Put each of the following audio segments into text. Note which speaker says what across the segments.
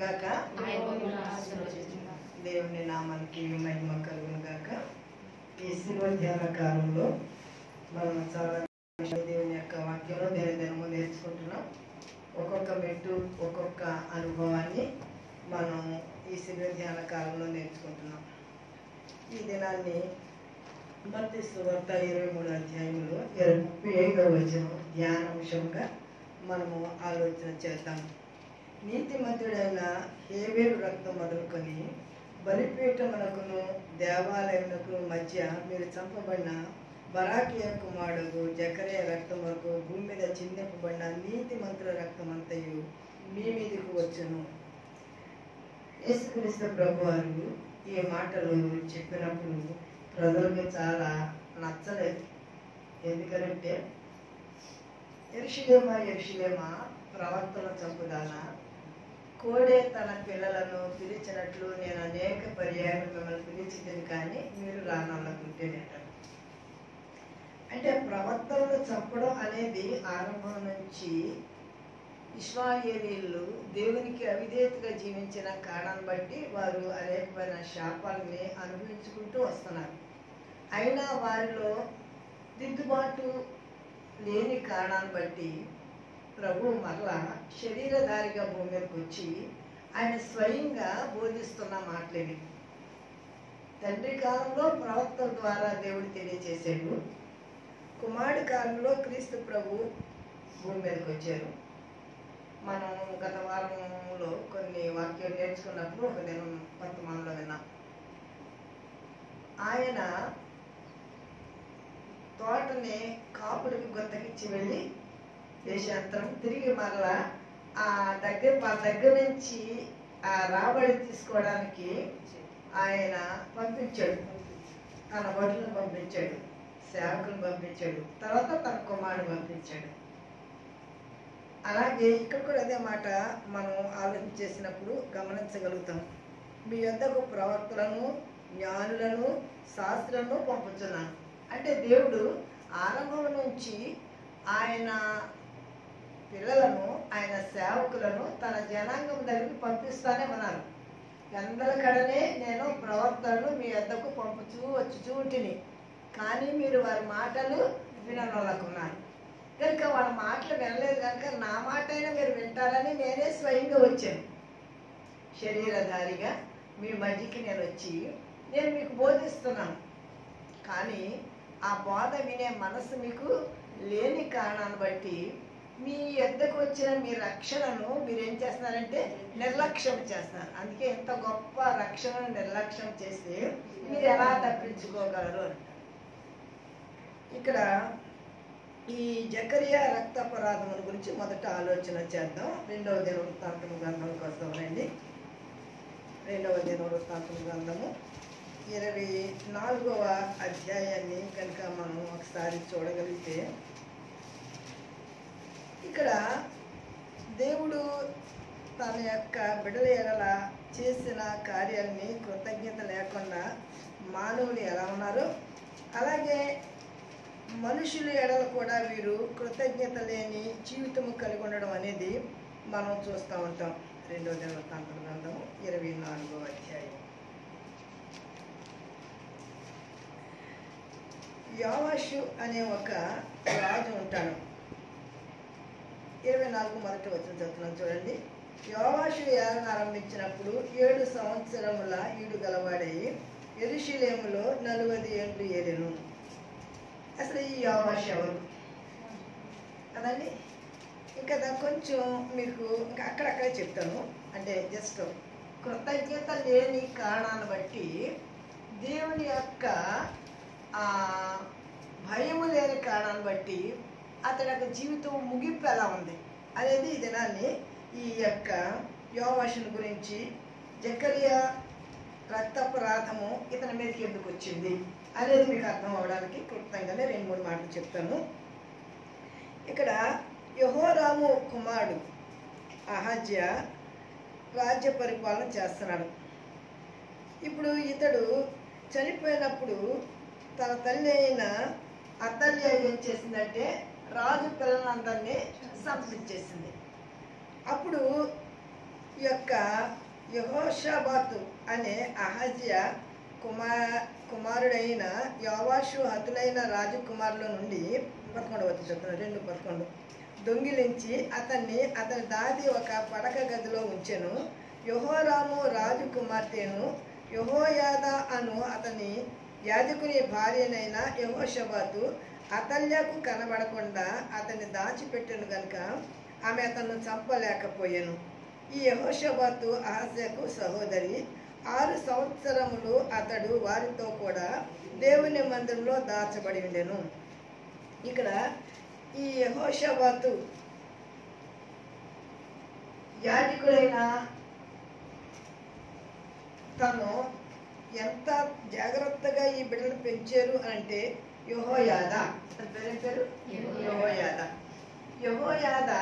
Speaker 1: గాక, దేవుని నామానికి మహిమ కలుగును గాక. ఈ శిలువ ధ్యాన కాలంలో మనం చాలా దేవుని యొక్క వాక్యంలో దినదినము నేర్చుకుంటున్నాం. ఒక్కొక్క మెట్టు ఒక్కొక్క అనుభవాన్ని మనం ఈ శిలువ ధ్యాన కాలంలో నేర్చుకుంటున్నాం. ఈ దినాన్ని మత్తయి సువార్త 23వ అధ్యాయంలో 35వ వచనం ధ్యానాంశంగా మనము ఆలోచన చేద్దాం. నీతిమంతుడైన హేబేలు రక్తం మొదలుకొని బలిపీఠమునకును దేవాలయమునకు మధ్య మీరు చంపబడిన బరాకియా కుమారుడు జకరియా రక్తం వరకు భూమి మీద చిందింపబడిన నీతిమంతుల రక్తమంతయు మీ మీదకు వచ్చును. యేసుక్రీస్తు ప్రభువారు ఈ మాటలు చెప్పినప్పుడు ప్రజలకు చాలా నచ్చలేదు. ఎందుకంటే యెరూషలేమా ప్రవక్తల చంపుదానా, కోడే తన పిల్లలను పిలిచినట్లు నేను అనేక పర్యాయాలు మిమ్మల్ని పిలిచింది కానీ మీరు రాననుకుంటేనేట. అంటే ప్రవక్తలను చంపడం అనేది ఆరంభం నుంచి ఇశ్రాయేలీయులు దేవునికి అవిధేయతగా జీవించిన కారణాన్ని బట్టి వారు అనేకమైన శాపాలని అనుభవించుకుంటూ వస్తున్నారు. అయినా వారిలో దిద్దుబాటు లేని కారణాన్ని బట్టి ప్రభు మరలా శరీరధారిగా భూమి మీదకి వచ్చి ఆయన స్వయంగా బోధిస్తున్న మాటలేవి. తండ్రి కాలంలో ప్రవక్తల ద్వారా దేవుడు తెలియజేశాడు. కుమారుడి కాలంలో క్రీస్తు ప్రభు భూమి మీదకి వచ్చారు. మనం గత వారంలో కొన్ని వాక్యాలు నేర్చుకున్నప్పుడు ఒక దినం వర్తమానంలో విన్నాం. ఆయన తోటని కాపుడికి గొత్తకిచ్చి వెళ్ళి దేశాంతరం తిరిగి మరలా వాళ్ళ దగ్గర నుంచి ఆ రాబడి తీసుకోవడానికి ఆయన పంపించాడు. తన భటులను పంపించాడు, సేవకులను పంపించాడు, తర్వాత తన కుమారుడు పంపించాడు. అలాగే ఇక్కడ కూడా అదే మాట మనం ఆలోచన చేసినప్పుడు గమనించగలుగుతాం. మీ యొద్దకు ప్రవక్తలను, జ్ఞానులను, శాస్త్రులను పంపుతున్నాను. అంటే దేవుడు ఆరంభం నుంచి ఆయన పిల్లలను, ఆయన సేవకులను తన జనాంగం దగ్గరికి పంపిస్తానే ఉన్నారు. అందరికడనే నేను ప్రవక్తలను మీ వద్దకు వచ్చుచూ ఉంటిని, కానీ మీరు వారి మాటలు విననొల్లకున్నారు. కనుక వాళ్ళ మాటలు వినలేదు కనుక నా మాట అయినా మీరు వింటారని నేనే స్వయంగా వచ్చాను. శరీరధారిగా మీ మధ్యకి నేను వచ్చి నేను మీకు బోధిస్తున్నాను. కానీ ఆ బోధ వినే మనసు మీకు లేని కారణాన్ని బట్టి మీ యొద్దకు వచ్చిన మీ రక్షణను మీరేం చేస్తున్నారంటే నిర్లక్ష్యం చేస్తున్నారు. అందుకే ఎంత గొప్ప రక్షణను నిర్లక్ష్యం చేస్తే మీరు ఎలా తప్పించుకోగలరు అంటారు. ఇక్కడ ఈ జకరియా రక్తాపరాధముల గురించి మొదట ఆలోచన చేద్దాం. 2వ దినవృత్తాంతము గ్రంథం కోసం రండి. 2వ దినవృత్తాంతము గ్రంథము 24వ అధ్యాయాన్ని కనుక మనం ఒకసారి చూడగలిగితే ఇక్కడ దేవుడు తన యొక్క బిడ్డల ఎడల చేసిన కార్యాలని కృతజ్ఞత లేకుండా మానవులు ఎలా ఉన్నారో అలాగే మనుషుల ఎడల కూడా వీరు కృతజ్ఞత లేని జీవితము కలిగి ఉండడం అనేది మనం చూస్తూ ఉంటాం. 2వ దినవృత్తాంతము గ్రంథము 24వ అధ్యాయం. యోవాషు అనే ఒక రాజు ఉంటాడు. 24 మొదటి వచనం చదువుతున్నాం చూడండి. యోవాషు ఏలన ఆరంభించినప్పుడు 7 సంవత్సరముల ఈడు గలవాడై యెరూషలేములో 40 ఏళ్ళు ఏలెను. అసలు ఈ యోవాషు ఎవరు కదండి? ఇంకా కొంచెం మీకు ఇంకా అక్కడక్కడే చెప్తాను. అంటే జస్ట్ కృతజ్ఞత లేని కారణాన్ని బట్టి దేవుని యొక్క భయము లేని కారణాన్ని బట్టి అతని యొక్క జీవితం ముగింపు ఎలా ఉంది అనేది ఈ దినాన్ని ఈ యొక్క యోవాషుని గురించి జకరియా రక్తాపరాధము ఇతని మీదకి ఎందుకు వచ్చింది అనేది మీకు అర్థం అవడానికి క్లుప్తంగానే 2-3 మాటలు చెప్తాను. ఇక్కడ యెహోరాము కుమారుడు అహజ్యా రాజ్య పరిపాలన చేస్తున్నాడు. ఇప్పుడు ఇతడు చనిపోయినప్పుడు తన తల్లి అయిన అతల్య ఏం చేసిందంటే రాజు పిల్లలందరినీ సంపించేసింది. అప్పుడు ఈ యొక్క యెహోషాబాతు అనే అహజ్యా కుమారుడైన యోవాషు హతులైన రాజకుమారుల నుండి 11వ వచనం చెప్తున్నాను, 2:11 దొంగిలించి అతని దాది ఒక పడక గదిలో ఉంచెను. యెహోరాము రాజు కుమార్తెను యెహోయాదా అను అతని యాజకుని భార్యనైన యెహోషాబాతు అతల్యకు కనబడకుండా అతన్ని దాచిపెట్టెను గనుక ఆమె అతను చంపలేకపోయాను. ఈ యెహోషాబాతు అహజ్యాకు సహోదరి. 6 సంవత్సరములు అతడు వారితో కూడా దేవుని మందిరంలో దాచబడి ఉండెను. ఇక్కడ ఈ యెహోషాబాతు యాజకుడైన తను ఎంత జాగ్రత్తగా ఈ బిడ్డను పెంచారు అంటే యెహోయాదా, అతని పేరేం పేరు? యెహోయాదా.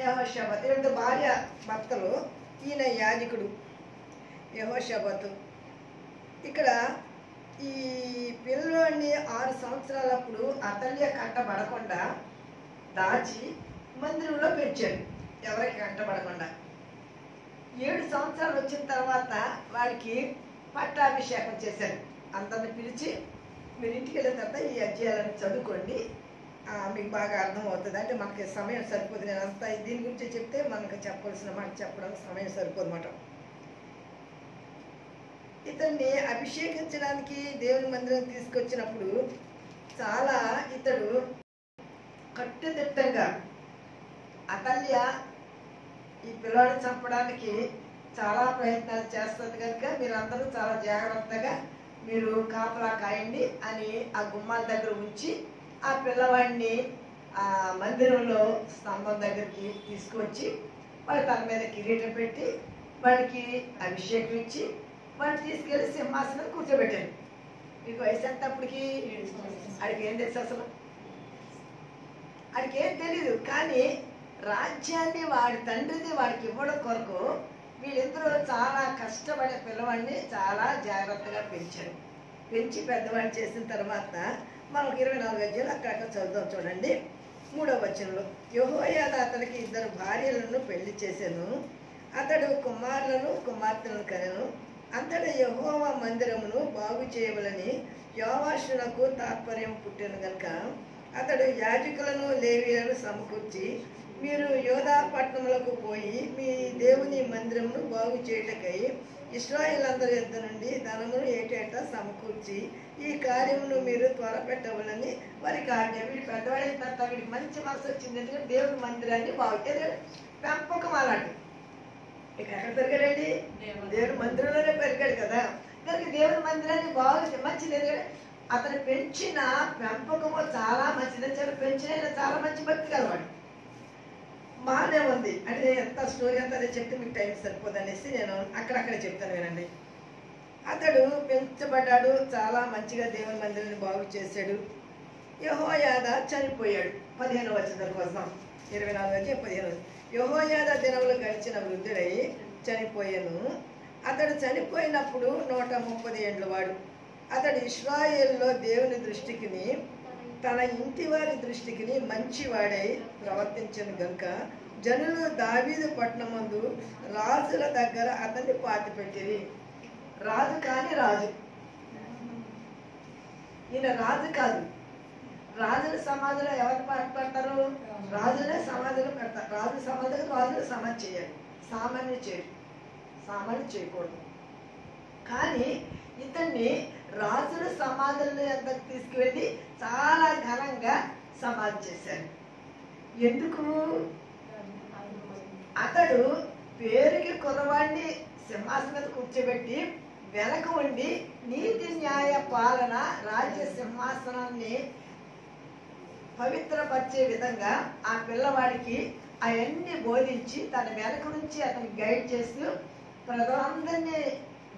Speaker 1: యెహోషాబాతు రెండు భార్య భర్తలు. ఈయన యాజకుడు యెహోషాబాతు. ఇక్కడ ఈ పిల్లోడిని 6 సంవత్సరాలప్పుడు అతల్య కంటబడకుండా దాచి మందిరంలో పెంచారు, ఎవరికి కంటబడకుండా. 7 సంవత్సరాలు వచ్చిన తర్వాత వాడికి పట్టాభిషేకం చేశారు. అందరిని పిలిచి మీరు ఇంటికి వెళ్ళిన తర్వాత ఈ అధ్యాయాలను చదువుకోండి, మీకు బాగా అర్థం అవుతుంది. అంటే మనకి సమయం సరిపోదు, నేను అంతా దీని గురించి చెప్తే మనకు చెప్పాల్సిన మాట చెప్పడానికి సమయం సరిపోదు అన్నమాట. ఇతన్ని అభిషేకించడానికి దేవుని మందిరం తీసుకొచ్చినప్పుడు చాలా ఇతడు కట్టుదిట్టంగా అతల్య ఈ పిల్లాడిని చంపడానికి చాలా ప్రయత్నాలు చేస్తుంది కనుక మీరందరూ చాలా జాగ్రత్తగా మీరు కాపలా కాయండి అని ఆ గుమ్మాల దగ్గర ఉంచి ఆ పిల్లవాడిని ఆ మందిరంలో స్తంభం దగ్గరికి తీసుకువచ్చి వాడి తన మీద కిరీటం పెట్టి వాడికి అభిషేకం ఇచ్చి వాడిని తీసుకెళ్ళి సింహాసనం కూర్చోబెట్టాను. మీకు వయసు ఎంత అప్పటికి? ఆడికి ఏం తెలుసు అసలు? ఆడికి ఏం తెలీదు. కానీ రాజ్యాన్ని వాడి తండ్రిని వాడికి ఇవ్వడం కొరకు వీళ్ళిద్దరూ చాలా కష్టపడే పిల్లవాడిని చాలా జాగ్రత్తగా పెంచారు. పెంచి పెద్దవాడిని చేసిన తర్వాత మనకు 24 అధ్యాయాలు అక్కడక్కడ చదువుతాం చూడండి. 3వ వచనంలో యెహోయాదా అతనికి 2 భార్యలను పెళ్లి చేశాను, అతడు కుమారులను కుమార్తెలను కనెను. అంతటా యెహోవా మందిరమును బాగు చేయవలని యోవాషునకు తాత్పర్యం పుట్టెను గనుక అతడు యాజకులను లేవీయులను సమకూర్చి మీరు యోధా పట్టణములకు పోయి మీ దేవుని మందిరమును బాగు చేయుటకై ఇశ్రాయేలందరి యొద్ద నుండి ధనమును ఏటేటా సమకూర్చి ఈ కార్యమును మీరు త్వరపెట్టవలని వారికి ఆజ్ఞ. వీడు పెద్దవాడైన తర్వాత వీడికి మంచి మనసు వచ్చింది, ఎందుకంటే దేవుని మందిరాన్ని బాగు చేయాలి. పెంపకం అలాంటి ఇక ఎక్కడ పెరిగాడండి? దేవుని మందిరంలోనే పెరిగాడు కదా. కనుక దేవుని మందిరాన్ని బాగు మంచిది. ఎందుకంటే అతను పెంచిన పెంపకము చాలా మంచిది. పెంచిన చాలా మంచి భక్తి కలవాడు. బాగానే ఉంది అంటే ఎంత స్టోరీ అంతా అదే చెప్తే మీకు టైం సరిపోదు అనేసి నేను అక్కడక్కడ చెప్తాను వినండి. అతడు పెంచబడ్డాడు, చాలా మంచిగా దేవుని మందిరాన్ని బాగు చేశాడు. యెహోయాదా చనిపోయాడు. 15వ వచనం కోసం 24-15. యెహోయాదా దినములు గడిచిన వృద్ధుడై చనిపోయాను. అతడు చనిపోయినప్పుడు 130 ఏండ్ల వాడు. అతడు ఇశ్రాయేలులో దేవుని దృష్టికిని తన ఇంటి వారి దృష్టికిని మంచివాడై ప్రవర్తించను గనుక జనులు దావీదు పట్టణమందు రాజుల దగ్గర అతన్ని పాతిపెట్టిరి. రాజు కాని రాజు, ఈయన రాజు కాదు. రాజుల సమాధిలో ఎవరు పెడతారు? రాజులే సమాధిలో పెడతారు. రాజు సమాధిలో రాజులు సమాధి చేయాలి, సామాన్య చేయకూడదు. కానీ ఇతన్ని రాజుల సమాధుల వద్దకు తీసుకువెళ్ళి చాలా ఘనంగా సమాధి చేశారు. ఎందుకు? అతడు పేరుకి కుర్రవాడిని సింహాసనం మీద కూర్చోబెట్టి వెనక ఉండి నీతి న్యాయ పాలన రాజ్య సింహాసనాన్ని పవిత్రపరిచే విధంగా ఆ పిల్లవాడికి అవన్నీ బోధించి తన వెనక నుంచి అతను గైడ్ చేస్తూ ప్రజలందరినీ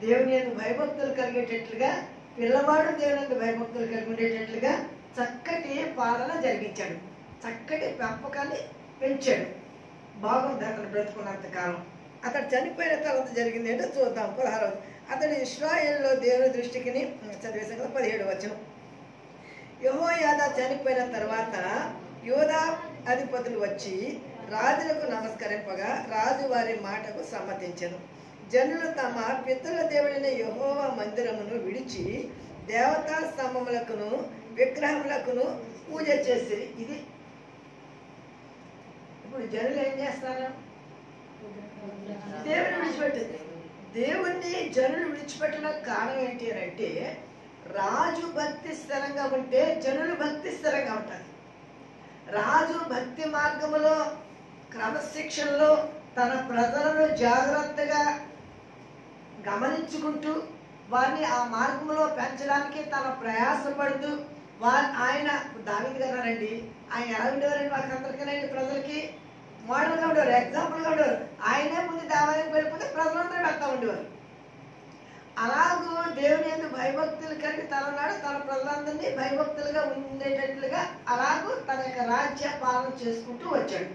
Speaker 1: దేవుని యందు భయభక్తులు కలిగేటట్లుగా, పిల్లవాడు దేవుని యందు భయభక్తులు కలిగి ఉండేటట్లుగా చక్కటి పాలన జరిగించాడు. చక్కటి పెంపకాన్ని పెంచాడు. బాగుంది అతను బ్రతుకున్నంత కాలం. అతడు చనిపోయిన తర్వాత జరిగింది ఏంటో చూద్దాం. 16వ అతడు ఇశ్రాయేలులో దేవుని దృష్టికి చదివేసాం కదా. 17వ వచనం యెహోయాదా చనిపోయిన తర్వాత యూదా అధిపతులు వచ్చి రాజులకు నమస్కరింపగా రాజు వారి మాటకు సమ్మతించెను. జనులు తమ పితరుల దేవుడైన యెహోవా మందిరమును విడిచి దేవతా స్తంభములకును విగ్రహములకును పూజ చేసిరి. ఇది ఇప్పుడు జనులు ఏం చేస్తారు? దేవుని విడిచిపెట్టింది. దేవుణ్ణి జనులు విడిచిపెట్టిన కారణం ఏంటి అంటే, రాజు భక్తి స్థిరంగా ఉంటే జనులు భక్తి స్థిరంగా ఉంటారు. రాజు భక్తి మార్గములో క్రమశిక్షణలో తన ప్రజలను జాగ్రత్తగా గమనించుకుంటూ వారిని ఆ మార్గంలో పెంచడానికి తన ప్రయాసపడుతూ ఆయన దావీదు గారు రండి, ఆయన ఎలా ఉండేవారండి? వాళ్ళకందరికీ ప్రజలకి మోడల్గా ఉండేవారు, ఎగ్జాంపుల్గా ఉండేవారు. ఆయనే ముందు దేవాలయం వెళ్ళిపోతే ప్రజలందరూ వెళ్తూ ఉండేవారు. అలాగూ దేవుని యందు భయభక్తులు కలిగి తనన్నాడు తన ప్రజలందరినీ భయభక్తులుగా ఉండేటట్లుగా అలాగూ తన యొక్క రాజ్య పాలన చేసుకుంటూ వచ్చాడు.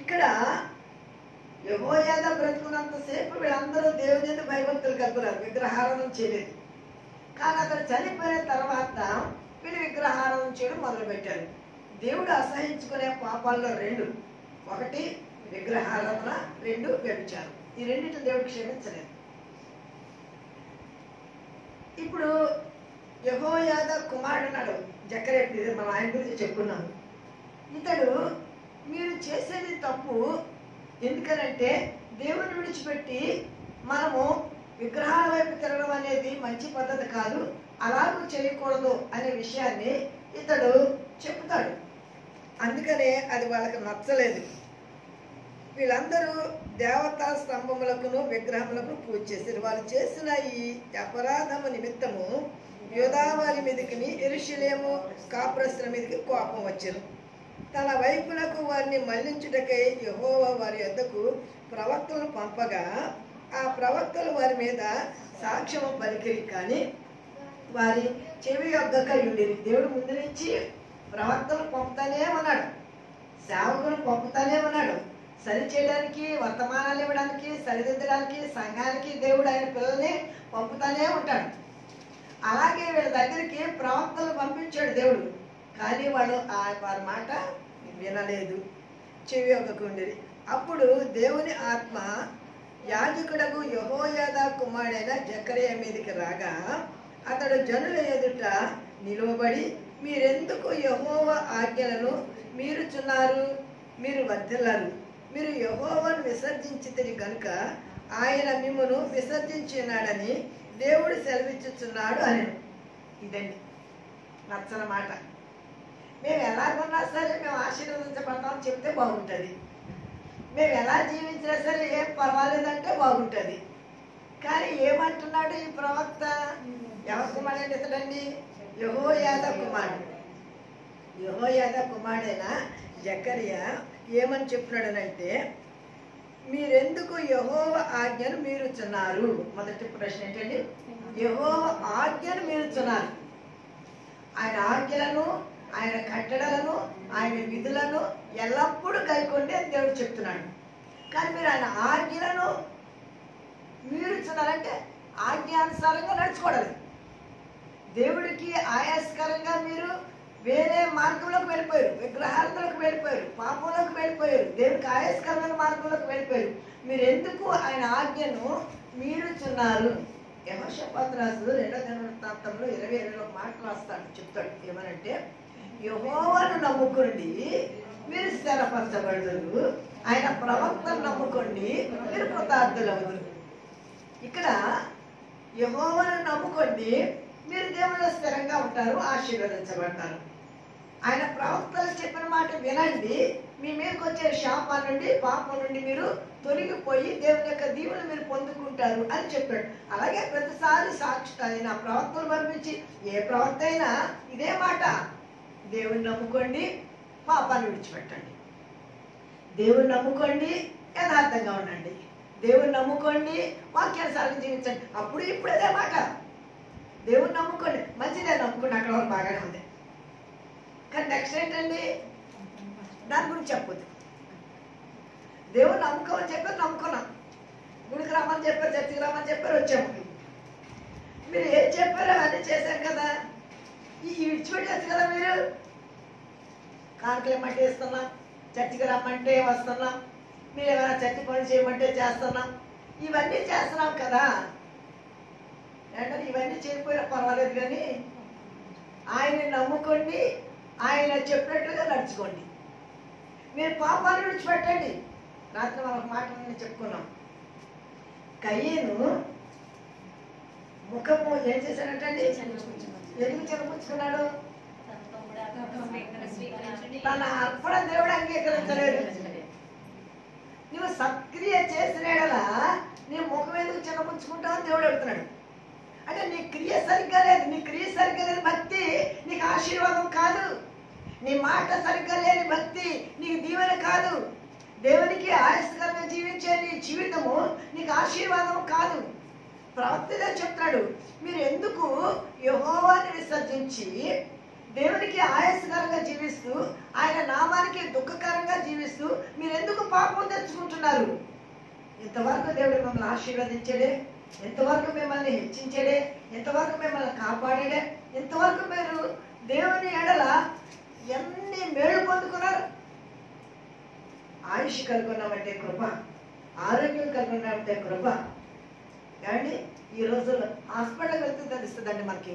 Speaker 1: ఇక్కడ యెహోయాదా బ్రతుకున్నంతసేపు వీళ్ళందరూ దేవుని యందు భయభక్తులు కలుపుతారు, విగ్రహారాధన చేయలేదు. కానీ అతను చనిపోయిన తర్వాత వీళ్ళు విగ్రహారాధన చేయడం మొదలుపెట్టారు. దేవుడు అసహించుకునే పాపాల్లో రెండు, ఒకటి విగ్రహారాధన, రెండు వ్యభిచారం. ఈ రెండింటిని దేవుడు క్షమించలేదు. ఇప్పుడు యెహోయాదా కుమారుడు అన్నాడు జకర్యా, మనం ఆయన గురించి చెప్పుకున్నాము. ఇతడు మీరు చేసేది తప్పు, ఎందుకనంటే దేవుని విడిచిపెట్టి మనము విగ్రహాల వైపు తిరగడం అనేది మంచి పద్ధతి కాదు, అలాగూ చేయకూడదు అనే విషయాన్ని ఇతడు చెప్తాడు. అందుకనే అది వాళ్ళకి నచ్చలేదు. వీళ్ళందరూ దేవతా స్తంభములకును విగ్రహములకు పూజ చేశారు. వాళ్ళు చేసిన ఈ అపరాధము నిమిత్తము యూదా వారి మీదకి యెరూషలేము కాపురస్తుల మీదకి కోపం వచ్చారు. తన వైపునకు వారిని మళ్లించుటకై యెహోవా వారి యొద్దకు ప్రవక్తలను పంపగా ఆ ప్రవక్తలు వారి మీద సాక్ష్యము పలికిరి, కానీ వారి చెవి యొద్దకై ఉండిరి. దేవుడు ముందు నుంచి ప్రవక్తలు పంపుతానే ఉన్నాడు, సేవకులు పంపుతానే ఉన్నాడు. సరి చేయడానికి, వర్తమానాలు ఇవ్వడానికి, సరిదిద్దడానికి సంఘానికి దేవుడు ఆయన పిల్లల్ని పంపుతానే ఉంటాడు. అలాగే వీళ్ళ దగ్గరికి ప్రవక్తలు పంపించాడు దేవుడు, కానీ వాడు వారి మాట వినలేదు, చెవి యొక్కకుండిరి. అప్పుడు దేవుని ఆత్మ యాజకుడకు యెహోయాదా కుమారుడైన జకర్యా మీదకి రాగా అతడు జనుల ఎదుట నిలువబడి, మీరెందుకు యెహోవా ఆజ్ఞలను మీరుచున్నారు? మీరు వర్ధిల్లరు. మీరు యెహోవాను విసర్జించితిరి కనుక ఆయన మిమ్మును విసర్జించినాడని దేవుడు సెలవిచ్చుచున్నాడు అని. ఇదండి నచ్చని మాట. మేము ఎలాగున్నా సరే మేము ఆశీర్వదించబడతామని చెప్తే బాగుంటుంది, మేము ఎలా జీవించినా సరే ఏం పర్వాలేదంటే బాగుంటుంది. కానీ ఏమంటున్నాడు ఈ ప్రవక్త? ఎవరి కుమారుడు ఇతడండి? యెహోయాదా కుమారుడు. యెహోయాదా కుమారుడైన జకర్యా ఏమని చెప్తున్నాడనంటే, మీరెందుకు యెహోవా ఆజ్ఞను మీరుచున్నారు? మొదటి ప్రశ్న ఏంటండి? యెహోవా ఆజ్ఞను మీరుచున్నారు. ఆయన ఆజ్ఞలను, ఆయన కట్టడలను, ఆయన విధులను ఎల్లప్పుడూ కైకొండి అని దేవుడు చెప్తున్నాడు. కానీ మీరు ఆయన ఆజ్ఞలను మీరుచున్నారంటే ఆజ్ఞానుసారంగా నడుచుకోవడం. దేవుడికి ఆయాస్కరంగా మీరు వేరే మార్గంలోకి వెళ్ళిపోయారు, విగ్రహాలకు వెళ్ళిపోయారు, పాపంలోకి వెళ్ళిపోయారు, దేవుడికి ఆయాస్కరమైన మార్గంలోకి వెళ్ళిపోయారు. మీరు ఎందుకు ఆయన ఆజ్ఞను మీరుచున్నారు? యెహోషాపాతు రాజు 2వ దినవృత్తాంతంలో 20:20 మాట రాస్తాడు, చెప్తాడు. ఏమనంటే, యెహోవాను నమ్ముకోండి మీరు స్థిరపరచబడుదురు, ఆయన ప్రవక్తను నమ్ముకోండి మీరు కృతార్థులవుదురు. ఇక్కడ యెహోవాను నమ్ముకోండి, మీరు దేవుళ్ళో స్థిరంగా ఉంటారు, ఆశీర్వదించబడతారు. ఆయన ప్రవక్తలు చెప్పిన మాట వినండి, మీ మీదకి వచ్చే శాపం నుండి, పాపం నుండి మీరు తొలగిపోయి దేవుని యొక్క దీవులు మీరు పొందుకుంటారు అని చెప్పాడు. అలాగే ప్రతిసారి సాక్షి ఆయన ప్రవక్తలు పంపించి ఏ ప్రవక్త అయినా ఇదే మాట, దేవుని నమ్ముకోండి, పాపాన్ని విడిచిపెట్టండి. దేవుని నమ్ముకోండి, యథార్థంగా ఉండండి. దేవుని నమ్ముకోండి, వాక్యానుసారం జీవించండి. అప్పుడు ఇప్పుడు అదే మాట. దేవుని నమ్ముకోండి, మంచిదే నమ్ముకోండి, అక్కడ వరకు బాగానే ఉంది. కానీ నెక్స్ట్ ఏంటండి? దాని గురించి చెప్పొద్దు. దేవుడు నమ్ముకోమని చెప్పారు, నమ్ముకున్నాం. గుడికి రమ్మని చెప్పారు, చర్చికి రమ్మని చెప్పారు, వచ్చాము. మీరు ఏం చెప్పారో అన్నీ చేశారు కదా, ఈ విడిచిపెట్టేచ్చు కదా. మీరు కానుకలు ఏమంటే ఇస్తున్నాం, చర్చికి రమ్మంటే వస్తున్నాం, మీరు ఏమైనా చర్చి పని చేయమంటే చేస్తున్నాం, ఇవన్నీ చేస్తున్నాం కదా. అంటే ఇవన్నీ చేయకపోయినా పర్వాలేదు, కానీ ఆయన్ని నమ్ముకోండి, ఆయన చెప్పినట్లుగా నడుచుకోండి. మీరు పాపాన్ని విడిచిపెట్టండి. రాత్రి మనం ఒక మాట చెప్పుకున్నాం. కయ్యను ముఖము ఏం చేశాడంటండి? ఎందుకు చిన్నపుచ్చుకున్నాడు? తన అర్పణ దేవుడు అంగీకరించలేదు. నువ్వు సక్రియ చేసినాడలా నీ ముఖం ఎందుకు చిన్నపుచ్చుకుంటావు అని దేవుడు అడుగుతున్నాడు. అంటే నీ క్రియ సరిగ్గా లేదు. నీ క్రియ సరిగ్గా లేని భక్తి నీకు ఆశీర్వాదం కాదు. నీ మాట సరిగ్గా లేని భక్తి నీకు దీవెన కాదు. దేవునికి ఆయాసకరంగా జీవించే నీ జీవితము నీకు ఆశీర్వాదం కాదు. ప్రవక్తగా చెప్తాడు, మీరు ఎందుకు యెహోవాని విసర్జించి దేవునికి ఆయాసకరంగా జీవిస్తూ ఆయన నామానికి దుఃఖకరంగా జీవిస్తూ మీరు ఎందుకు పాపం తెచ్చుకుంటున్నారు? ఇంతవరకు దేవుడు మిమ్మల్ని ఆశీర్వదించాడే, ఇంతవరకు మిమ్మల్ని హెచ్చించాడే, ఇంతవరకు మిమ్మల్ని కాపాడాడే, ఇంతవరకు మీరు దేవుని ఎడల ఎన్ని మేలు పొందుకున్నారు. ఆయుష్ కలుగున్నామంటే కృప, ఆరోగ్యం కలుగున్నామంటే కృప. కానీ ఈ రోజుల్లో హాస్పిటల్కి వెళ్తే తెలుస్తుందండి మనకి.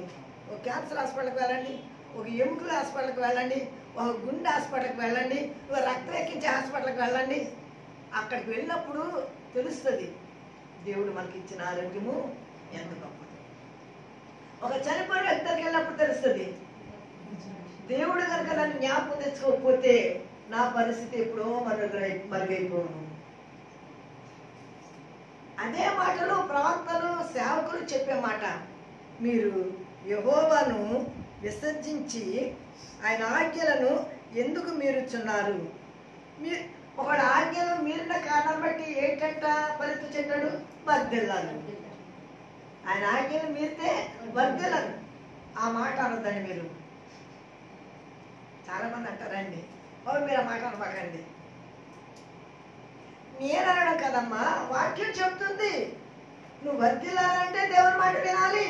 Speaker 1: ఒక క్యాన్సర్ హాస్పిటల్కి వెళ్ళండి, ఒక ఎముకల హాస్పిటల్కి వెళ్ళండి, ఒక గుండె హాస్పిటల్కి వెళ్ళండి, ఒక రక్తం ఎక్కించే హాస్పిటల్కి వెళ్ళండి. అక్కడికి వెళ్ళినప్పుడు తెలుస్తుంది దేవుడు మనకి ఇచ్చిన ఆరోగ్యము ఎంత గొప్పది. ఒక చనిపోయిన వ్యక్తి దగ్గరికి వెళ్ళినప్పుడు తెలుస్తుంది దేవుడు కనుక నన్ను జ్ఞాపకం తెచ్చుకోకపోతే నా పరిస్థితి ఎప్పుడో మరుగైపోను. అదే మాటలు ప్రవక్తలు సేవకులు చెప్పే మాట. మీరు యెహోవాను విసర్జించి ఆయన ఆజ్ఞలను ఎందుకు మీరుచున్నారు? మీరు ఒకడు ఆజ్ఞలు మీరిన కారణం బట్టి ఏంటంట ఫలితం చెందాడు? వర్ధిల్లాలి. ఆయన ఆజ్ఞలు మీరితే వర్ధిల్లాలి. ఆ మాట అనొద్దండి. మీరు చాలా మంది అంటారండి, మీరు ఆ మాట అనబాకండి. నేననడం కదమ్మా, వాక్యం చెప్తుంది. నువ్వు వర్ధిల్లాలంటే దేవుని మాట వినాలి.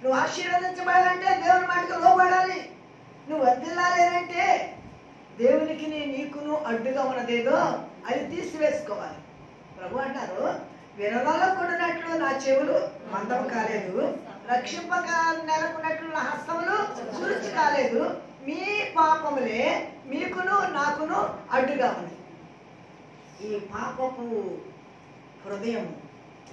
Speaker 1: నువ్వు ఆశీర్వదించబడాలంటే దేవుని మాటకు లోబడాలి. నువ్వు వర్ధిల్లాలేనంటే దేవునికి నీకును అడ్డుగా ఉన్నదేదో అది తీసివేసుకోవాలి. ప్రభు అంటారు, వినలలో కూడినట్లు నా చెవులు మందం కాలేదు, రక్షింపక నెలకున్నట్లు నా హస్తములు సురుచి కాలేదు. మీ పాపములే మీకును నాకును అడ్డుగా ఉంది. ఈ పాపపు హృదయం,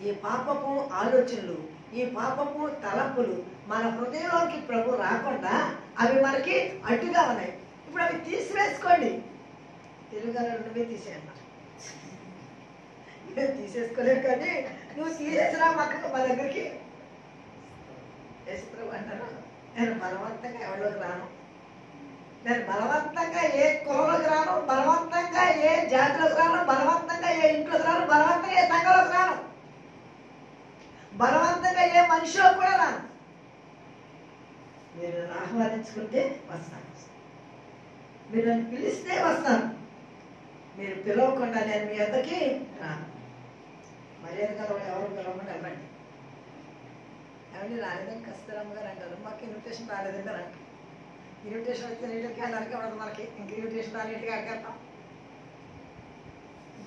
Speaker 1: ఈ పాపపు ఆలోచనలు, ఈ పాపపు తలంపులు మన హృదయంలోకి ప్రభు రాకుండా అవి మనకి అడ్డుగా ఉన్నాయి. ఇప్పుడు అవి తీసివేసుకోండి. తెలుగులో నువ్వే తీసేయమ్మా. నేను తీసేసుకోలేదు, కానీ నువ్వు తీసేసిరా మా దగ్గరికి. ప్రభు అంటారు, నేను బలవంతంగా ఎవరిలోకి రాను, నేను బలవంతంగా ఏ కులంలోకి రాను, బలవంతంగా ఏ జాతిలోకి రాను, బలవంతంగా ఏ ఇంట్లోకి రాను, బలవంతంగా ఏ సంఘంలోకి రాను, బలవంతంగా ఏ మనిషిలో కూడా రాను. మీరు నన్ను ఆహ్వానించుకుంటే వస్తాను, మీరు నన్ను పిలిస్తే వస్తాను, మీరు పిలవకుండా నేను మీ వద్దకి రాను. మర్యాద కలవడం ఎవరు పిలవకుండా వెళ్ళండి. ఏమండి రాలేదని కస్తరమ్మ గారు అంటారు, మాకు ఇన్విటేషన్ రాలేదని అంటారు. ఇన్విటేషన్ వస్తే నీటికి వెళ్ళడానికి ఉండదు మనకి. ఇంక ఇన్విటేషన్ రానిటికి అడగడతాం.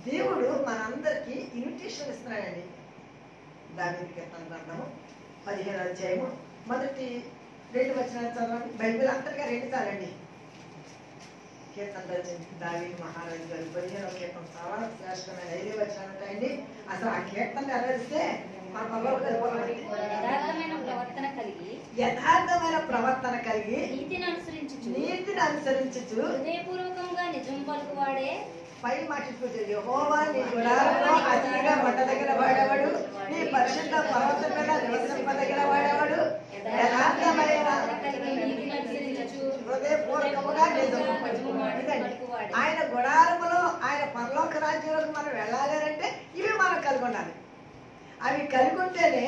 Speaker 1: దేవుడు మనందరికీ ఇన్విటేషన్ ఇస్తున్నాడండి. దావీదు కీర్తన గ్రంథము 15వ అధ్యాయము మొదటి 2 వచనాలు చదవండి. బైబిల్ అంతటిగా 2 చాలండి. కీర్తన రచించి దావీదు మహారాజు గారు 15వ కీర్తన చాలా శ్రేష్టమైన 5 వచనాలు ఉంటాయండి. అసలు ఆ కీర్తన నెరవేరిస్తే మన పనులు యథార్థమైన ప్రవర్తన కలిగి నీతిని అనుసరించుచు
Speaker 2: హృదయపూర్వకంగా నిజం పలుకువాడే.
Speaker 1: పై మాట చూసారు, యెహోవా నీ గుడారంలో అతిథిగా ఉండదగిన వాడేవాడు, నీ పరిశుద్ధ పర్వతం మీద నివసింపదగిన వాడేవాడు, యథార్థమైన హృదయపూర్వకముగా నిజం. ఆయన గుడారములో ఆయన పరలోక రాజ్యంలోకి మనం వెళ్ళాలంటే ఇవి మనం కలిగి ఉండాలి. అవి కలిగి ఉంటేనే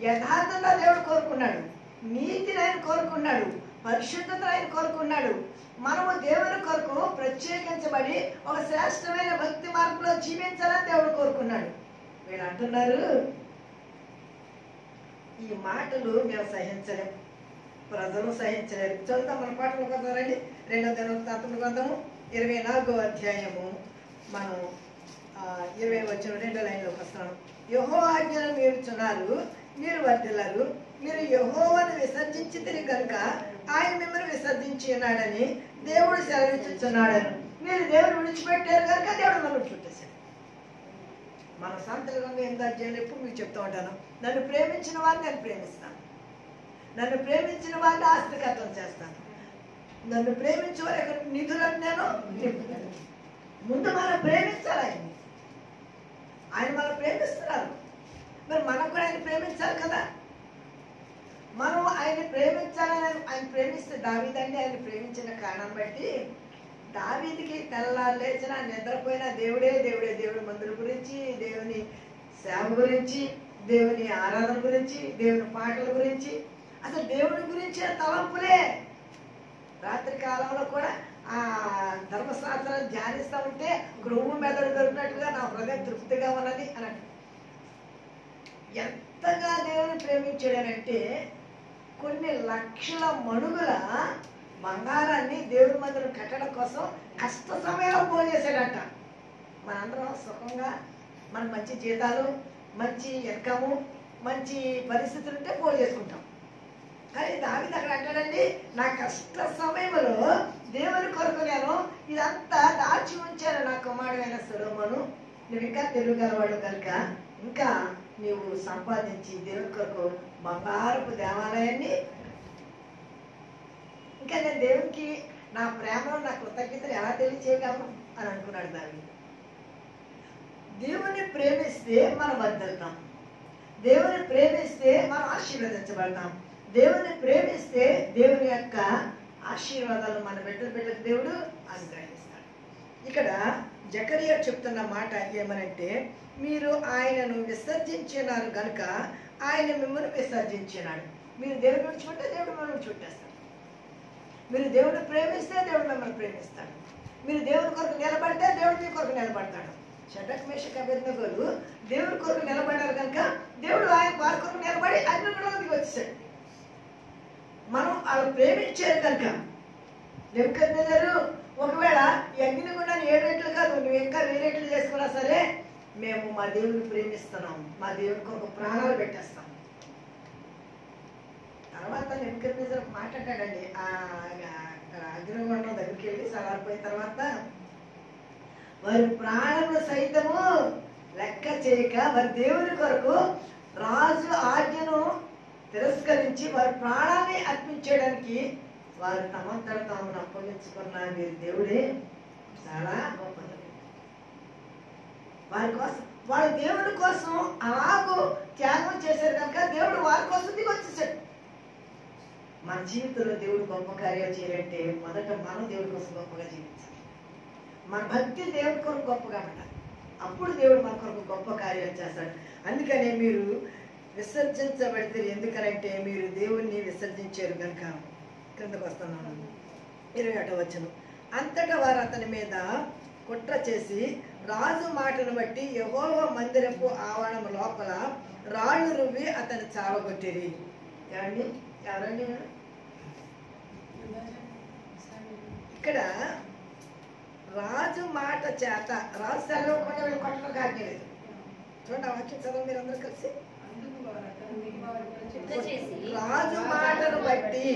Speaker 1: యథార్థంగా దేవుడు కోరుకున్నాడు, నీతిని ఆయన కోరుకున్నాడు, పరిశుద్ధత ఆయన కోరుకున్నాడు. మనము దేవుని కొరకు ప్రత్యేకించబడి ఒక శ్రేష్టమైన భక్తి మార్గంలో జీవించాలని దేవుడు కోరుకున్నాడు. వీళ్ళు అంటున్నారు, ఈ మాటలు మేము సహించలేము, ప్రజలు సహించలేరు. చదువుతాం మన పాటలు కొందరండి. 2వ దినవృత్తాంతముల గ్రంథము 24వ అధ్యాయము మనం 20 వచ్చిన 2 లైన్లోకి వస్తున్నాను. యెహోవా ఆజ్ఞను మీరుచున్నారు, మీరు వర్ధిల్లరు. మీరు యెహోవాను విసర్జించితిరి కనుక ఆయన మిమ్మల్ని విసర్జించి ఉన్నాడని దేవుడు సెలవిచ్చుచున్నాడని. మీరు దేవుడు విడిచిపెట్టారు కనుక దేవుడు మనం విడిచిపెట్టేశాడు. మన సంతకంగా 8వ అధ్యాయంలో ఎప్పుడు మీకు చెప్తూ ఉంటాను, నన్ను ప్రేమించిన వారిని నేను ప్రేమిస్తాను, నన్ను ప్రేమించిన వారిని ఆస్తికత్వం చేస్తాను, నన్ను ప్రేమించే వారి యొక్క నిధులను నేను నింపుతాను. ముందు మనం ప్రేమించాలి ఆయన్ని. ఆయన మనం ప్రేమిస్తున్నారు, మరి మనం కూడా ఆయన ప్రేమించాలి కదా. మనం ఆయన ప్రేమించాలని ఆయన ప్రేమిస్తే దావీదండి ఆయన ప్రేమించిన కారణం బట్టి దావీదికి తెల్లారు లేచిన నిద్రపోయిన దేవుడే దేవుడే, దేవుడి మందుల గురించి, దేవుని సేవ గురించి, దేవుని ఆరాధన గురించి, దేవుని పాటల గురించి, అసలు దేవుని గురించి తలంపులే. రాత్రి కాలంలో కూడా ఆ ధర్మశాస్త్రాన్ని ధ్యానిస్తూ ఉంటే క్రొవ్వు మెదడు దొరికినట్టుగా నా హృదయం తృప్తిగా ఉన్నది అన్నట్టు. ఎంతగా దేవుని ప్రేమించాడనంటే కొన్ని లక్షల మణుగుల బంగారాన్ని దేవుడి మందిరం కట్టడం కోసం కష్ట సమయంలో పోజేశాడంట. మనందరం సుఖంగా మన మంచి జీతాలు, మంచి ఇన్కము, మంచి పరిస్థితులు ఉంటే పోజేసుకుంటాం. కానీ దావీదు అక్కడ అంటాడండి, నా కష్ట సమయంలో దేవుని కొరకు నేను ఇదంతా దాచి ఉంచాను. నా కుమారుడైన సొలొమోను, నువ్వు ఇంకా తెలుగుగలవాడు కనుక ఇంకా నీవు సంపాదించి దేవుని కొరకు బంగారపు దేవాలయాన్ని, ఇంకా నేను దేవునికి నా ప్రేమను నా కృతజ్ఞతలు ఎలా తెలియచేయగలను అని అనుకున్నాడు దావీదు. దేవుని ప్రేమిస్తే మనం వర్ధిల్లుతాం, దేవుని ప్రేమిస్తే మనం ఆశీర్వదించబడతాం, దేవుని ప్రేమిస్తే దేవుని యొక్క ఆశీర్వాదాలు మన బిడ్డలకు దేవుడు అనుగ్రహిస్తాడు. ఇక్కడ జకరియా చెప్తున్న మాట ఏమనంటే, మీరు ఆయనను విసర్జించినారు కనుక ఆయన మిమ్మల్ని విసర్జించినాడు. మీరు దేవుడు విడిచిపెట్టే దేవుడు మిమ్మల్ని విడిచిపెట్టేస్తాడు. మీరు దేవుడిని ప్రేమిస్తే దేవుడు మిమ్మల్ని ప్రేమిస్తాడు. మీరు దేవుని కొరకు నిలబడితే దేవుడు మీ కొరకు నిలబడతాడు. షడ్రక్ మేషక్ అబేద్నెగోలు దేవుడి కొరకు నిలబడ్డారు కనుక దేవుడు ఆయన వారి కొరకు నిలబడి అన్ని కూడా వచ్చేసాడు. మనం వాళ్ళు ప్రేమించారు కనుక. నెబుకద్నెజరు ఒకవేళ ఈ అగ్నిగుండాన్ని 7 రెట్లు కాదు, నువ్వు ఇంకా 1000 రెట్లు చేసుకున్నా సరే మేము మా దేవుని ప్రేమిస్తున్నాం, మా దేవుని కొరకు ప్రాణాలు పెట్టేస్తాం. తర్వాత నెబుకద్నెజరు మాట్లాడాడండి, ఆ అగ్నిగుండం దగ్గరికి వెళ్ళి సలారిపోయిన తర్వాత వారి ప్రాణములు సైతము లెక్క చేయక వారి దేవుని కొరకు రాజు ఆజ్ఞను తిరస్కరించి వారి ప్రాణాన్ని అర్పించడానికి వారు తమంతట తాము అప్పగించుకున్న మీరు దేవుడే చాలా గొప్పది. వారి కోసం, వారి దేవుడి కోసం అలాగూ త్యాగం చేశారు కనుక దేవుడు వారి కోసం దిగి వచ్చేసాడు. మన జీవితంలో దేవుడు గొప్ప కార్యాలు చేయాలంటే మొదట మనం దేవుడి కోసం గొప్పగా జీవించాలి. మన భక్తి దేవుడి కొరకు గొప్పగా ఉండాలి. అప్పుడు దేవుడు మన కొరకు గొప్ప కార్యాలు చేస్తాడు. అందుకనే మీరు విసర్జించబడితే, ఎందుకనంటే మీరు దేవుణ్ణి విసర్జించారు కనుక. క్రిందకు వస్తున్నాను, 21వ వచనం. అంతటా వారు అతని మీద కుట్ర చేసి రాజు మాటను బట్టి యెహోవా మందిరపు ఆవరణ లోపల రాళ్ళు రువ్వి అతని చావగొట్టిరి. ఏమండి, ఎవరండి? ఇక్కడ రాజు మాట చేత, రాజు సెలవుకుండా వీళ్ళు కొట్టడం కాలేదు. చూడండి ఆ వాక్యం చదవ మీరు అందరూ కలిసి. రాజు మాటను బట్టి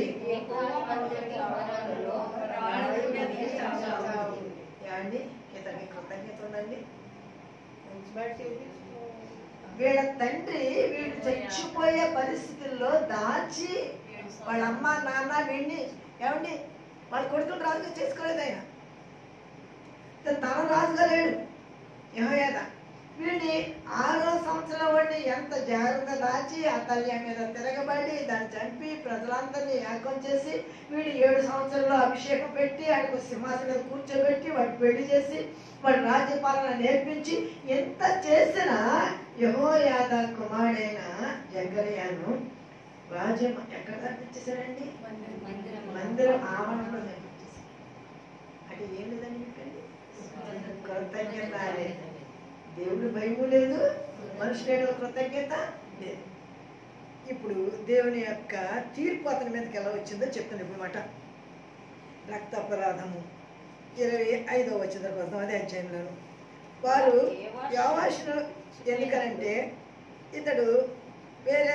Speaker 1: ఏమండి, ఇతనికి కృతజ్ఞత ఉందండి. వీళ్ళ తండ్రి వీడు చచ్చిపోయే పరిస్థితుల్లో దాచి వాళ్ళ అమ్మ నాన్న వీడిని ఏమండి వాళ్ళ కొడుకులు రాజుగా చేసుకోలేదు. ఆయన తన రాజుగా లేడు. యెహోయాదా వీడిని 6వ సంవత్సరం వాడిని ఎంత జాగ్రత్తగా దాచి ఆ తల్లి మీద తిరగబడి దాన్ని చంపి ప్రజలందరినీ ఏకం చేసి వీడు 7 సంవత్సరాల్లో అభిషేకం పెట్టి ఆయనకు సింహాసనం కూర్చోబెట్టి వాడిని పెళ్లి చేసి వాడి రాజ్యపాలన నేర్పించి ఎంత చేసినా యెహోయాదా కుమారుడైన జకర్యాను రాజ్యం ఎక్కడ తప్పించేశారండి? మందిరం ఆవరణలో తప్పించేశారు. అంటే ఏం లేదండి మీకండి, కృతజ్ఞత లేదు. దేవుడు భయము లేదు, మనుషుల కృతజ్ఞత లేదు. ఇప్పుడు దేవుని యొక్క తీర్పు అతని మీదకి ఎలా వచ్చిందో చెప్తాను ఇప్పుడు మాట. రక్తాపరాధము 25వ వచనం కోసం అదే అధ్యాయంలోను. వారు యోవాషును ఎందుకనంటే ఇతడు వేరే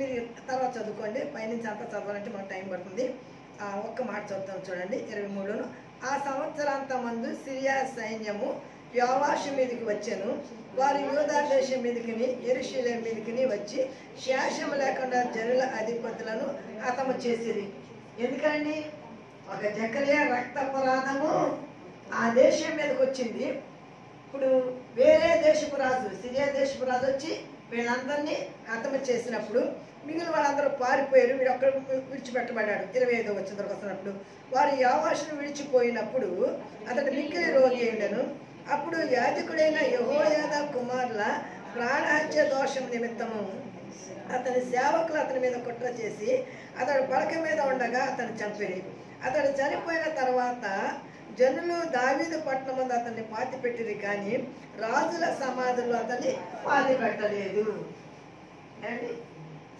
Speaker 1: మీరు తర్వాత చదువుకోండి, పైనుంచి అంతా చదవాలంటే మనకు టైం పడుతుంది. ఒక్క మాట చదువుతాం చూడండి 23లోను. ఆ సంవత్సరాంతమందు సిరియా సైన్యము యోవాషు మీదకి వచ్చాను. వారు యూదా దేశం మీదకిని యెరూషలేము మీదకిని వచ్చి శేషము లేకుండా జనుల అధిపతులను హతము చేసిరి. ఎందుకండి? ఒక జకర్యా రక్తాపరాధము ఆ దేశం మీదకి వచ్చింది. ఇప్పుడు వేరే దేశపు రాజు, సిరియా దేశపు రాజు వచ్చి వీళ్ళందరినీ హతము చేసినప్పుడు మిగిలిన వాళ్ళందరూ పారిపోయారు. వీడు ఒక్కడ విడిచిపెట్టబడ్డాడు. 25వ వచనం వస్తున్నప్పుడు వారు యోవాషును విడిచిపోయినప్పుడు అతడు మిక్కిలి రోగి అయ్యాను. అప్పుడు యాజకుడైన యెహోయాదా కుమారుల ప్రాణహత్య దోషం నిమిత్తము అతని సేవకులు అతని మీద కుట్ర చేసి అతడు పడక మీద ఉండగా అతను చంపిరి. అతడు చనిపోయిన తర్వాత జనులు దావీదు పట్టణం ముందు అతన్ని పాతి పెట్టిరి, కానీ రాజుల సమాధులు అతన్ని పాతి పెట్టలేదు. ఏమండి?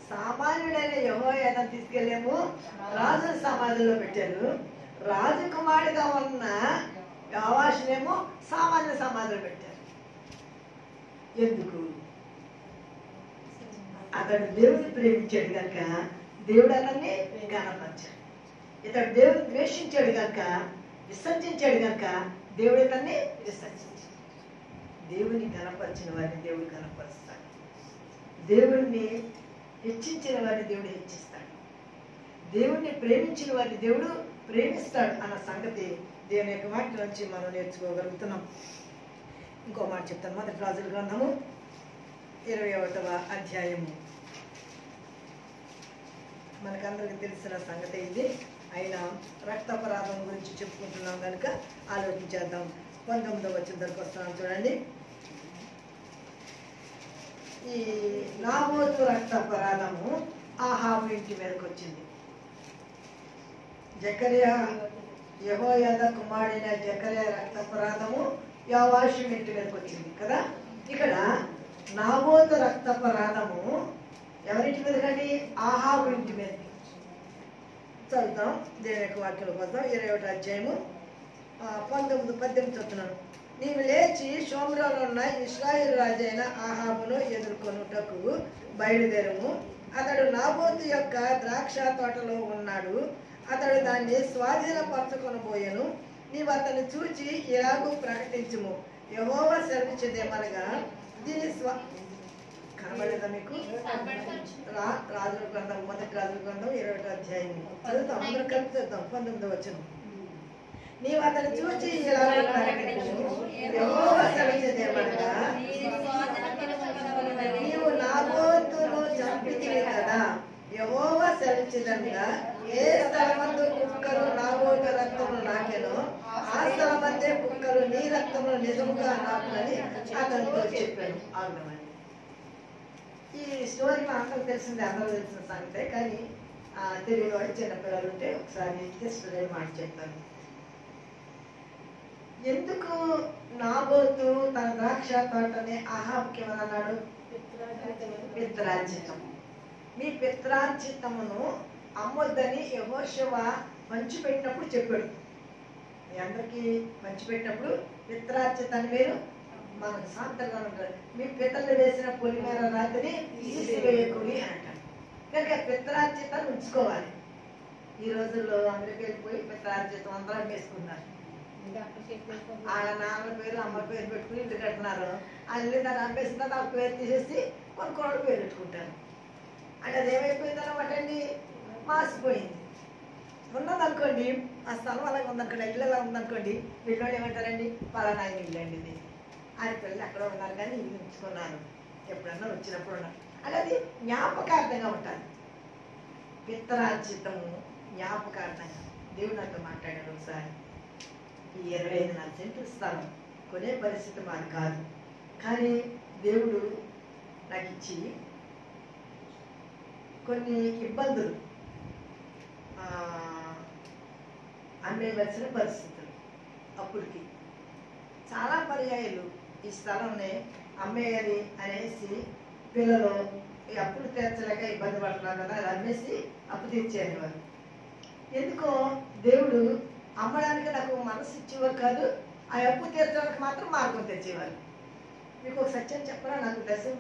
Speaker 1: సామాన్యుడైన యెహోయాదాను తీసుకెళ్ళేమో రాజుల సమాధుల్లో పెట్టారు. రాజకుమారుడిగా ఉన్న యోవాషునేమో సామాన్య సమాధులు పెట్టారు. ఎందుకు? అతడు దేవుని ప్రేమించాడు కనుక దేవుడు అతన్ని గణపరిచాడు. ఇతడు దేవుని ద్వేషించాడు కనుక, విసర్జించాడు కనుక దేవుడు ఇతన్ని విసర్జించాడు. దేవుని గణపరిచిన వారిని దేవుడు గణపరుస్తాడు. దేవుడిని హెచ్చించిన వారిని దేవుడు హెచ్చిస్తాడు. దేవుణ్ణి ప్రేమించిన వారిని దేవుడు ప్రేమిస్తాడు అన్న సంగతి దేవుని యొక్క వాక్యం నుంచి మనం నేర్చుకోగలుగుతున్నాం. ఇంకో మాట చెప్తాను. మొదటి రాజుల గ్రంథము 21వ అధ్యాయము. మనకందరికి తెలిసిన సంగతి ఇది. అయినా రక్తాపరాధం గురించి చెప్పుకుంటున్నాం కనుక ఆలోచించేద్దాం. 19వ వచనం దగ్గరకు వస్తున్నాం చూడండి. ఈ నాబోతు రక్తాపరాధము ఆహాబు ఇంటి మీదకి వచ్చింది. జకర్యా యెహోయాదా కుమారుడైన జకర్యా రక్తాపరాధము యోవాషు ఇంటి మీదకి వచ్చింది కదా. ఇక్కడ నాబోతు రక్తాపరాధము ఎవరింటి మీద కండి? ఆహాబు ఇంటి మీదకి. చదువుతాం దేవుని యొక్క వాక్యం కోసం 21వ అధ్యాయము 19-18 చదువుతున్నాను. నీవు లేచి షోమ్రోలో ఉన్న ఇశ్రాయేలు రాజైన ఆహాబును ఎదుర్కొనుటకు బయలుదేరము. అతడు నాబోతు యొక్క ద్రాక్ష తోటలో ఉన్నాడు. అతడు దాన్ని స్వాధీనపరచుకొనబోయెను. నీవు అతన్ని చూచి ఇలాగూ ప్రకటించుము, యెహోవా సెలవిచ్చేదేమనగా దీని కనబడేదా మీకు? రాజుల గ్రంథం, మొదటి రాజుల గ్రంథం 21వ అధ్యాయం చదువుతాం. అందరూ కలిపి చదువుతాం. 19వ వచనం. నీవు అతను చూచి ఇలాగూ ప్రకటించుము, యెహోవా సెలవిచ్చేదేమనగా నీవు నాబోతును చంపితివి కదా. యెహోవా సెలవిచ్చేదనగా ఏ స్థలమందు కుక్కలు నాబోతు రక్తమును నాకెనో ఆ స్థలమందే కుక్కలు నీ రక్తమును నిజముగా నాకునని అతనితో చెప్పాను. ఆగ్రహం. ఈ స్టోరీ అందరికి తెలిసిందే, అందరూ తెలిసిన సంగతే. కానీ తెలియని వాడు చిన్నపిల్లలు ఉంటే ఒకసారి జస్ట్ మాట చెప్తాను. ఎందుకు నాబోతు తన ద్రాక్ష తోటని ఆహాబుకి ఏమన్నాడు? పిత్రార్జితం. మీ పిత్రార్జితమును అమ్మొద్దని యెహోషువ పంచిపెట్టినప్పుడు చెప్పాడు. మీ అందరికీ పంచిపెట్టినప్పుడు పిత్రార్జితాన్ని మీరు మనకు సాంతంగా ఉంటారు. మీ పితలు వేసిన పొలిమేర రాతిని తీసివేయకుడి అని అంటారు. కనుక పిత్రార్జితాన్ని ఉంచుకోవాలి. ఈ రోజుల్లో అందరికి వెళ్ళిపోయి పిత్రార్జితం అందరం వేసుకున్నారు. ఆ నాన్న పేరు అమ్మ పేరు పెట్టుకుని ఇంటి కడుతున్నారు. అల్లి దాన్ని అమ్మేసిన తర్వాత పేరు తీసేసి కొన్ని కోళ్ళు పేరు పెట్టుకుంటారు. అంటే అది ఏమైపోయిందన్నమాట అండి, మాసిపోయింది. ఉన్నదనుకోండి, ఆ స్థలం అలాగే ఉందనుకోండి, ఇల్లు అలా ఉందనుకోండి, వీళ్ళు ఏమంటారండి, పలానా ఇల్లు అండి ఇది. ఆయన పిల్లలు ఎక్కడో ఉన్నారు కానీ ఇల్లు ఉంచుకున్నారు, ఎప్పుడన్నా వచ్చినప్పుడు ఉన్నారు. అంటే అది జ్ఞాపకార్థంగా ఉంటుంది. పిత్రార్జితము జ్ఞాపకార్థంగా. దేవుడు నాతో మాట్లాడాడు ఒకసారి. ఈ 25 సెంట్లు స్థలం కొనే పరిస్థితి మాది కాదు, కానీ దేవుడు నాకు ఇచ్చి కొన్ని ఇబ్బందులు, అమ్మేయవలసిన పరిస్థితులు, అప్పుడుకి చాలా పర్యాయాలు ఈ స్థలంని అమ్మేయాలి అనేసి పిల్లలు ఈ అప్పులు తీర్చలేక ఇబ్బంది పడుతున్నారు కదా, అది అమ్మేసి అప్పు తీర్చేది వారు. ఎందుకో దేవుడు అమ్మడానికి నాకు మనసు ఇచ్చేవారు కాదు, ఆ అప్పు తీర్చడానికి మాత్రం మార్గం తెచ్చేవారు. మీకు ఒక సత్యం చెప్పరా, నాకు దశమ